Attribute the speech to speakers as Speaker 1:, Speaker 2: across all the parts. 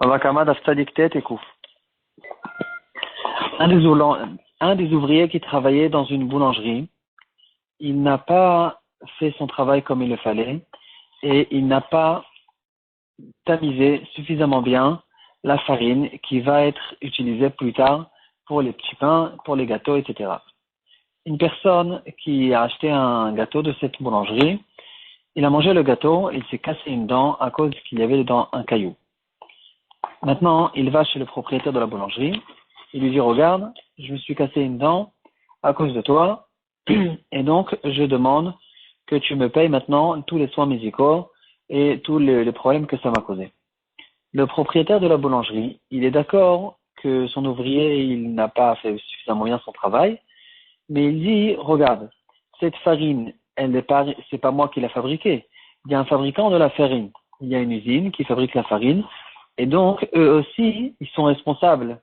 Speaker 1: Avakama d'Aftadik Tet et Kouf. Un des ouvriers qui travaillait dans une boulangerie, il n'a pas fait son travail comme il le fallait et il n'a pas tamisé suffisamment bien la farine qui va être utilisée plus tard pour les petits pains, pour les gâteaux, etc. Une personne qui a acheté un gâteau de cette boulangerie, il a mangé le gâteau et il s'est cassé une dent à cause qu'il y avait dedans un caillou. Maintenant, il va chez le propriétaire de la boulangerie, il lui dit, regarde, je me suis cassé une dent à cause de toi, et donc je demande que tu me payes maintenant tous les soins médicaux et tous les problèmes que ça m'a causé. Le propriétaire de la boulangerie, il est d'accord que son ouvrier, il n'a pas fait suffisamment bien son travail, mais il dit, regarde, cette farine, c'est pas moi qui l'ai fabriquée. Il y a un fabricant de la farine. Il y a une usine qui fabrique la farine. Et donc, eux aussi, ils sont responsables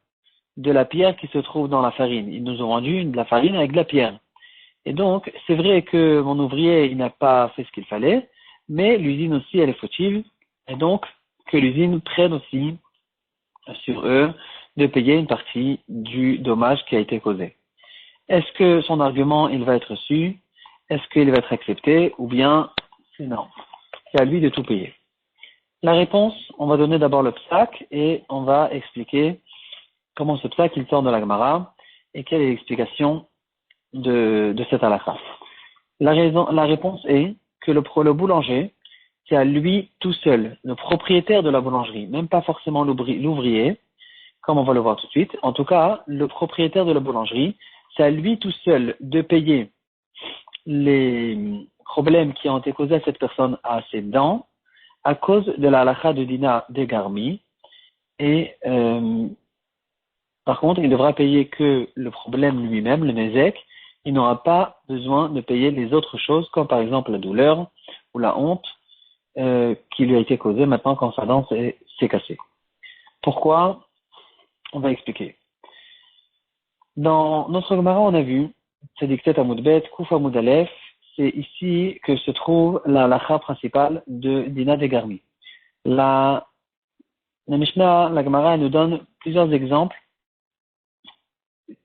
Speaker 1: de la pierre qui se trouve dans la farine. Ils nous ont vendu de la farine avec de la pierre. Et donc, c'est vrai que mon ouvrier, il n'a pas fait ce qu'il fallait, mais l'usine aussi, elle est fautive. Et donc, que l'usine prenne aussi sur eux de payer une partie du dommage qui a été causé. Est-ce que son argument, il va être reçu? Est-ce qu'il va être accepté? Ou bien, c'est non. C'est à lui de tout payer. La réponse, on va donner d'abord le psak et on va expliquer comment ce psak il sort de la Gemara et quelle est l'explication de cette halakha. La réponse est que le boulanger, c'est à lui tout seul, le propriétaire de la boulangerie, même pas forcément l'ouvrier, comme on va le voir tout de suite. En tout cas, le propriétaire de la boulangerie, c'est à lui tout seul de payer les problèmes qui ont été causés à cette personne à ses dents à cause de la halakha de Dina de Garmi. Et par contre, il devra payer que le problème lui-même, le nezek. Il n'aura pas besoin de payer les autres choses, comme par exemple la douleur ou la honte qui lui a été causée maintenant quand sa dent s'est cassée. Pourquoi? On va expliquer. Dans notre Gemara, on a vu, c'est dicté à Moudbet, Kouf Amoud Aleph, c'est ici que se trouve la halakha principale de Dina de Garmi. La Mishnah, la Gemara, nous donne plusieurs exemples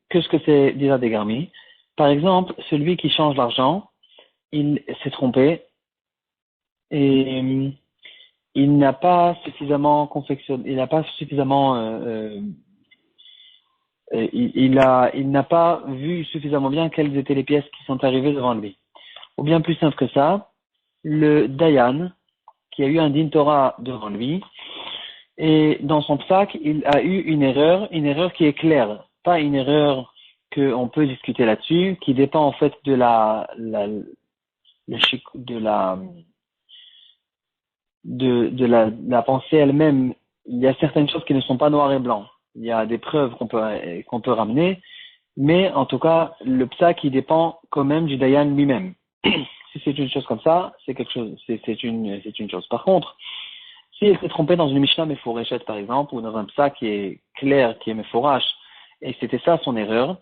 Speaker 1: que ce que c'est Dina de Garmi. Par exemple, celui qui change l'argent, il s'est trompé et il n'a pas suffisamment confectionné, il n'a pas suffisamment, il n'a pas vu suffisamment bien quelles étaient les pièces qui sont arrivées devant lui. Ou bien plus simple que ça, le Dayan, qui a eu un din Torah devant lui, et dans son psak, il a eu une erreur qui est claire, pas une erreur qu'on peut discuter là-dessus, qui dépend en fait de la pensée elle-même. Il y a certaines choses qui ne sont pas noires et blancs. Il y a des preuves qu'on peut ramener, mais en tout cas, le psak, qui dépend quand même du Dayan lui-même. Si c'est une chose comme ça, c'est quelque chose, c'est une chose. Par contre, si il s'est trompé dans une Mishnah Meforeshet, par exemple, ou dans un psak qui est clair, qui est Meforash, et c'était ça son erreur,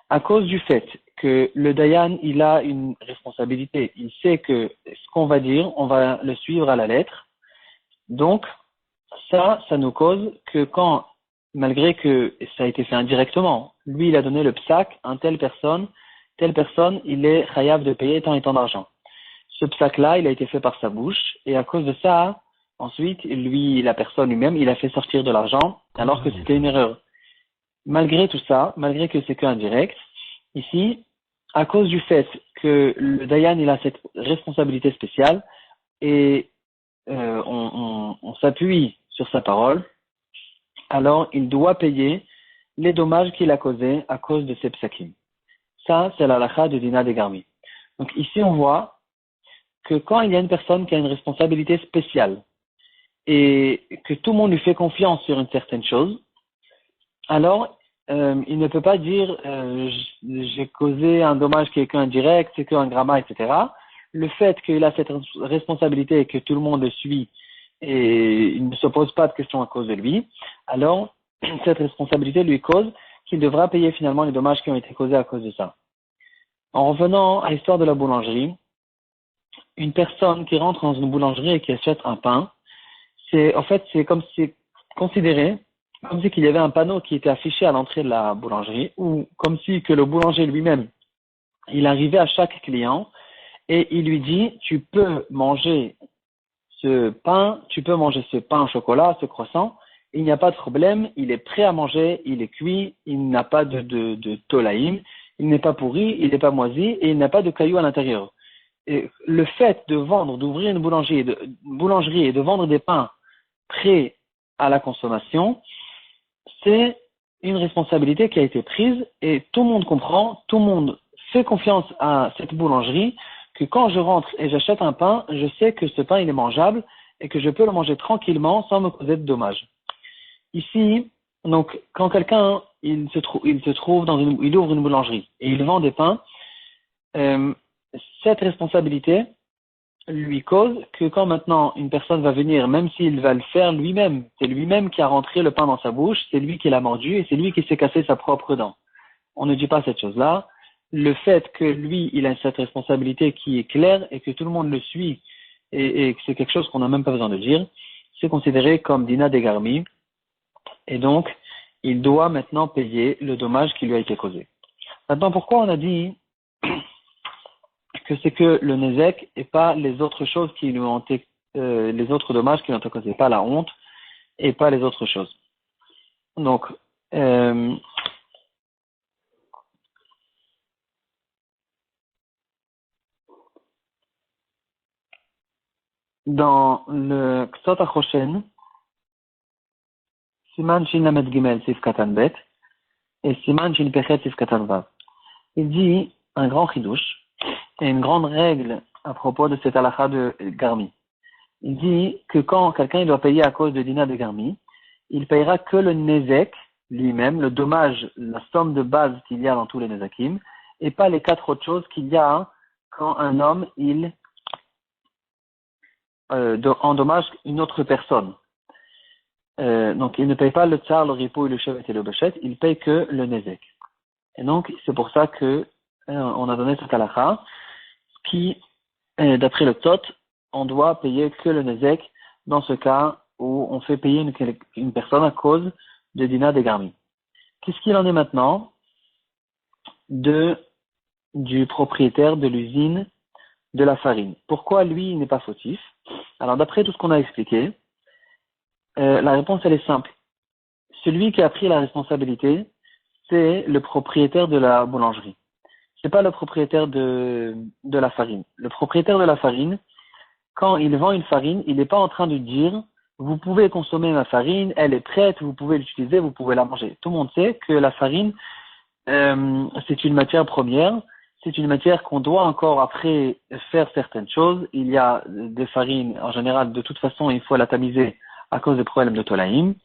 Speaker 1: à cause du fait que le Dayan, il a une responsabilité. Il sait que ce qu'on va dire, on va le suivre à la lettre. Donc, ça nous cause que quand, malgré que ça a été fait indirectement, lui, il a donné le psak à telle personne, il est chayav de payer tant et tant d'argent. Ce psak-là, il a été fait par sa bouche, et à cause de ça, ensuite, lui, la personne lui-même, il a fait sortir de l'argent, alors que c'était une erreur. Malgré tout ça, malgré que c'est qu'indirect, ici, à cause du fait que le Dayan, il a cette responsabilité spéciale, et on s'appuie sur sa parole, alors il doit payer les dommages qu'il a causés à cause de ces psakim. Ça, c'est la halakha de Dina de Garmi. Donc ici, on voit que quand il y a une personne qui a une responsabilité spéciale et que tout le monde lui fait confiance sur une certaine chose, alors il ne peut pas dire j'ai causé un dommage qui est qu'indirect, c'est qu'un gramma, etc. Le fait qu'il a cette responsabilité et que tout le monde le suit et il ne se pose pas de questions à cause de lui, alors cette responsabilité lui cause qu'il devra payer finalement les dommages qui ont été causés à cause de ça. En revenant à l'histoire de la boulangerie, une personne qui rentre dans une boulangerie et qui achète un pain, c'est comme si c'est considéré comme si qu'il y avait un panneau qui était affiché à l'entrée de la boulangerie, ou comme si que le boulanger lui-même, il arrivait à chaque client et il lui dit, tu peux manger ce pain au chocolat, ce croissant, il n'y a pas de problème, il est prêt à manger, il est cuit, il n'a pas de tolaïm, il n'est pas pourri, il n'est pas moisi et il n'a pas de cailloux à l'intérieur. Et le fait de vendre, d'ouvrir une boulangerie et de vendre des pains prêts à la consommation, c'est une responsabilité qui a été prise et tout le monde comprend, tout le monde fait confiance à cette boulangerie que quand je rentre et j'achète un pain, je sais que ce pain il est mangeable et que je peux le manger tranquillement sans me causer de dommages. Ici, donc, quand quelqu'un il ouvre une boulangerie et il vend des pains, euh, cette responsabilité lui cause que quand maintenant une personne va venir, même s'il va le faire lui-même, c'est lui-même qui a rentré le pain dans sa bouche, c'est lui qui l'a mordu et c'est lui qui s'est cassé sa propre dent. On ne dit pas cette chose-là. Le fait que lui, il a cette responsabilité qui est claire et que tout le monde le suit et que c'est quelque chose qu'on n'a même pas besoin de dire, c'est considéré comme dina degarmi et donc il doit maintenant payer le dommage qui lui a été causé. Maintenant, pourquoi on a dit que c'est que le nezek et pas les autres choses qui lui ont été, les autres dommages qui lui ont été causés, pas la honte et pas les autres choses. Donc, dans le Ksot HaChoshen, Siman Shin Lamed Gimel Sif Katan Bet et Siman Shin Pechet Sif Katan Vav. Il dit un grand chidouche et une grande règle à propos de cette halakha de Garmi. Il dit que quand quelqu'un doit payer à cause de dina de Garmi, il payera que le nezek lui-même, le dommage, la somme de base qu'il y a dans tous les nezakim, et pas les 4 autres choses qu'il y a quand un homme endommage une autre personne. Donc il ne paye pas le tsar, le ripo, le chevet et le bechet, il paye que le nezek. Et donc c'est pour ça que on a donné cette halakha qui, d'après le tot, on doit payer que le nezek dans ce cas où on fait payer une personne à cause de dina de garmi. Qu'est-ce qu'il en est maintenant du propriétaire de l'usine de la farine? Pourquoi lui il n'est pas fautif? Alors d'après tout ce qu'on a expliqué, la réponse elle est simple. Celui qui a pris la responsabilité, c'est le propriétaire de la boulangerie. C'est pas le propriétaire de la farine. Le propriétaire de la farine, quand il vend une farine, il n'est pas en train de dire vous pouvez consommer ma farine, elle est prête, vous pouvez l'utiliser, vous pouvez la manger. Tout le monde sait que la farine, c'est une matière première, c'est une matière qu'on doit encore après faire certaines choses. Il y a des farines, en général, de toute façon, il faut la tamiser à cause des problèmes de tolaïm.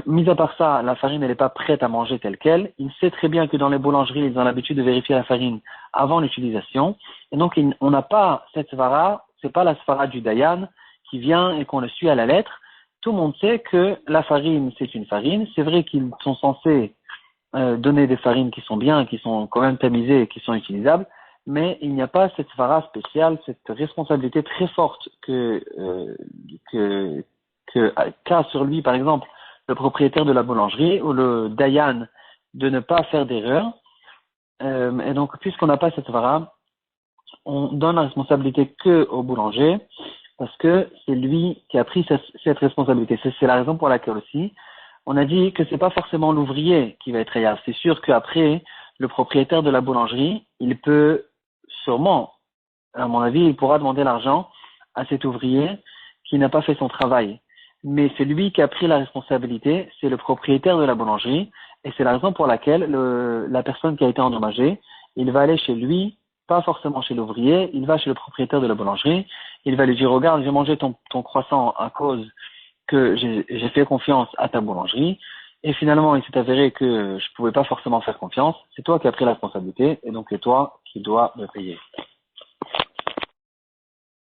Speaker 1: Mis à part ça, la farine, elle n'est pas prête à manger telle qu'elle. Il sait très bien que dans les boulangeries, ils ont l'habitude de vérifier la farine avant l'utilisation. Et donc, on n'a pas cette svara, c'est pas la svara du Dayan qui vient et qu'on le suit à la lettre. Tout le monde sait que la farine, c'est une farine. C'est vrai qu'ils sont censés donner des farines qui sont bien, qui sont quand même tamisées et qui sont utilisables, mais il n'y a pas cette svara spéciale, cette responsabilité très forte qu'a sur lui, par exemple, le propriétaire de la boulangerie ou le Dayan de ne pas faire d'erreur. Et donc, puisqu'on n'a pas cette svara, on donne la responsabilité que au boulanger parce que c'est lui qui a pris cette responsabilité. C'est la raison pour laquelle aussi on a dit que c'est pas forcément l'ouvrier qui va être hayaf. C'est sûr qu'après, le propriétaire de la boulangerie, il peut sûrement, à mon avis, il pourra demander l'argent à cet ouvrier qui n'a pas fait son travail. Mais c'est lui qui a pris la responsabilité, c'est le propriétaire de la boulangerie, et c'est la raison pour laquelle la personne qui a été endommagée, il va aller chez lui, pas forcément chez l'ouvrier, il va chez le propriétaire de la boulangerie, il va lui dire, regarde, j'ai mangé ton croissant à cause que j'ai fait confiance à ta boulangerie, et finalement il s'est avéré que je pouvais pas forcément faire confiance, c'est toi qui as pris la responsabilité, et donc c'est toi qui dois me payer.